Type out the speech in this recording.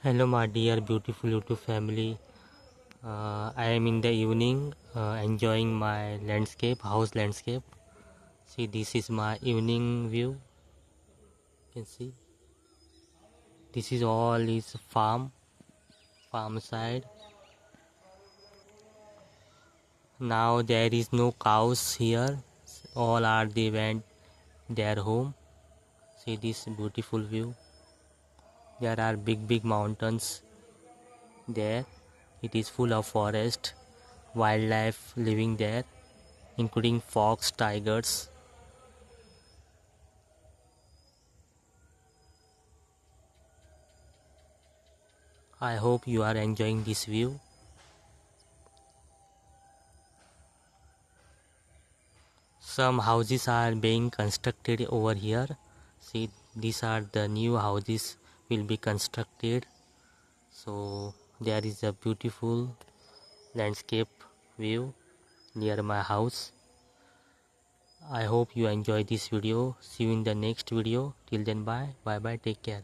Hello my dear beautiful YouTube family. I am in the evening enjoying my house landscape. See, this is my evening view. You can see this is all is farm side. Now there is no cows here. All are they went their home. See this beautiful view. There are big mountains there. It is full of forest, wildlife living there, including fox, tigers. I hope you are enjoying this view. Some houses are being constructed over here. See, these are the new houses will be constructed. So there is a beautiful landscape view near my house. I hope you enjoy this video. See you in the next video. Till then, bye bye, take care.